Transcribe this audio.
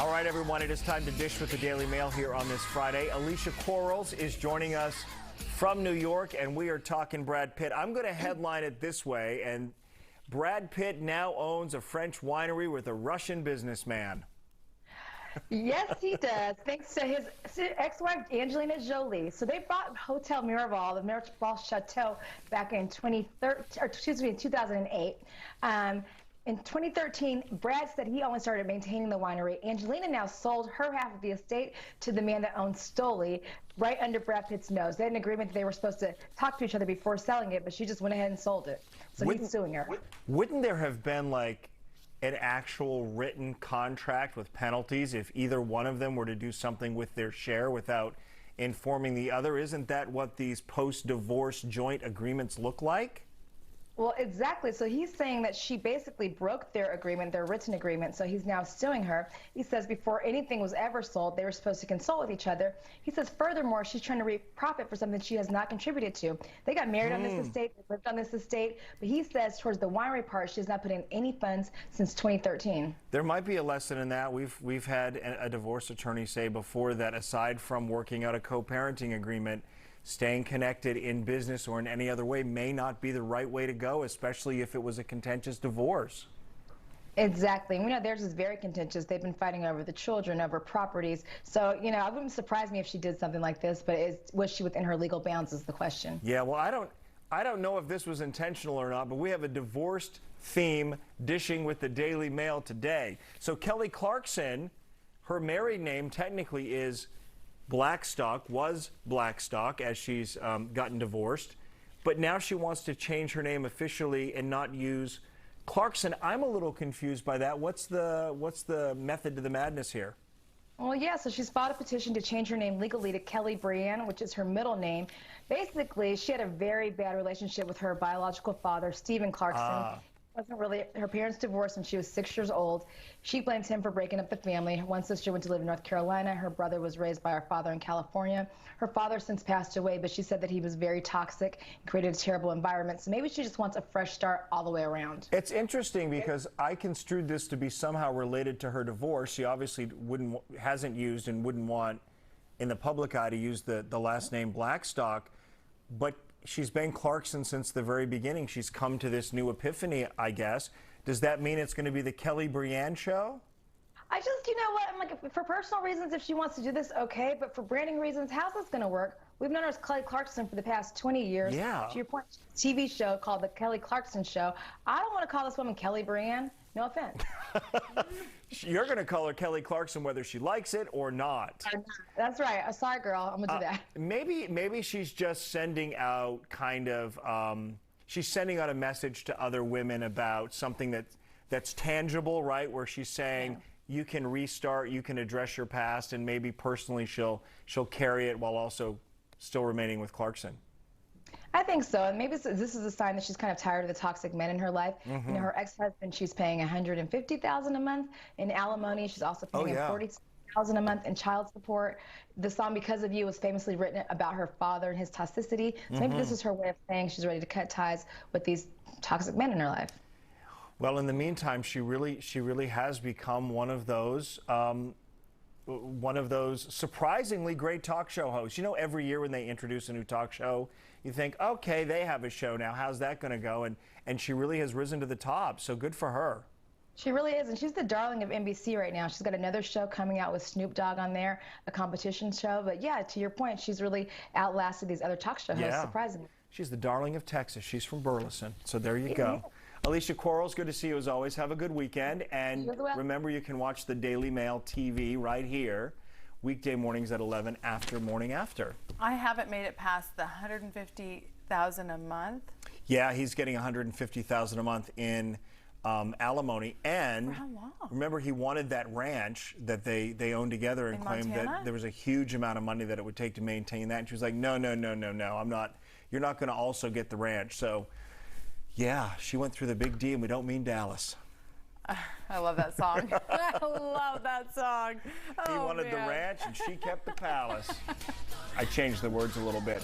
All right, everyone, it is time to dish with the Daily Mail here on this Friday. Alicia Quarles is joining us from New York, and we are talking Brad Pitt. I'm going to headline it this way, and Brad Pitt now owns a French winery with a Russian businessman. Yes, he does, thanks to his ex-wife, Angelina Jolie. So they bought Hotel Miraval, the Miraval Chateau, back in 2008. In 2013, Brad said he only started maintaining the winery. Angelina now sold her half of the estate to the man that owns Stoli, right under Brad Pitt's nose. They had an agreement that they were supposed to talk to each other before selling it, but she just went ahead and sold it. So he's suing her. Wouldn't there have been like an actual written contract with penalties if either one of them were to do something with their share without informing the other? Isn't that what these post-divorce joint agreements look like? Well, exactly. So he's saying that she basically broke their agreement, their written agreement. So he's now suing her. He says before anything was ever sold, they were supposed to consult with each other. He says, furthermore, she's trying to reap profit for something she has not contributed to. They got married on this estate, they lived on this estate, but he says towards the winery part, she has not put in any funds since 2013. There might be a lesson in that. We've had a divorce attorney say before that aside from working out a co-parenting agreement, staying connected in business or in any other way may not be the right way to go, especially if it was a contentious divorce. Exactly. We know theirs is very contentious. They've been fighting over the children, over properties. So, you know, it wouldn't surprise me if she did something like this, but was she within her legal bounds is the question. Yeah, well, I don't know if this was intentional or not, but we have a divorced theme dishing with the Daily Mail today. So Kelly Clarkson, her married name technically is Blackstock, was Blackstock as she's gotten divorced, but now she wants to change her name officially and not use Clarkson. I'm a little confused by that. What's the method to the madness here? Well, yeah, so she's filed a petition to change her name legally to Kelly Brianne, which is her middle name. Basically, she had a very bad relationship with her biological father, Stephen Clarkson. Wasn't really, her parents divorced when she was 6 years old. She blames him for breaking up the family. One sister went to live in North Carolina. Her brother was raised by her father in California. Her father since passed away, but she said that he was very toxic and created a terrible environment. So maybe she just wants a fresh start all the way around. It's interesting because I construed this to be somehow related to her divorce. She obviously hasn't used and wouldn't want in the public eye to use the last name Blackstock, but she's been Clarkson since the very beginning. She's come to this new epiphany, I guess. Does that mean it's going to be the Kelly Brianne show? I just, you know what, I'm like, for personal reasons, if she wants to do this, okay, but for branding reasons, how's this going to work? We've known her as Kelly Clarkson for the past 20 years. Yeah. To your point, TV show called The Kelly Clarkson Show. I don't want to call this woman Kelly Brianne. No offense. You're going to call her Kelly Clarkson whether she likes it or not. That's right. Sorry, girl. I'm going to do that. Maybe she's just sending out she's sending out a message to other women about something that's tangible, right? Where she's saying you can restart, you can address your past, and maybe personally she'll carry it while also still remaining with Clarkson. I think so, and maybe this is a sign that she's kind of tired of the toxic men in her life. You know, her ex-husband, she's paying $150,000 a month in alimony. She's also paying him $40,000 a month in child support. The song "Because of You" was famously written about her father and his toxicity. So maybe this is her way of saying she's ready to cut ties with these toxic men in her life. Well, in the meantime, she really has become one of those surprisingly great talk show hosts. You know, every year when they introduce a new talk show, you think, okay, they have a show now. How's that going to go? And she really has risen to the top. So good for her. She really is, and she's the darling of NBC right now. She's got another show coming out with Snoop Dogg on there, a competition show. But yeah, to your point, she's really outlasted these other talk show hosts, surprisingly. She's the darling of Texas. She's from Burleson. So there you go. Alicia Quarles, good to see you as always. Have a good weekend. And remember, you can watch the Daily Mail TV right here, weekday mornings at 11 after Morning After. I haven't made it past the $150,000 a month. Yeah, he's getting $150,000 a month in alimony. And for how long? Remember, he wanted that ranch that they owned together and claimed Montana? that there was a huge amount of money that it would take to maintain that. And she was like, no, I'm not. You're not going to also get the ranch. So, yeah, she went through the big D, and we don't mean Dallas. I love that song. I love that song. He wanted the ranch, and she kept the palace. I changed the words a little bit.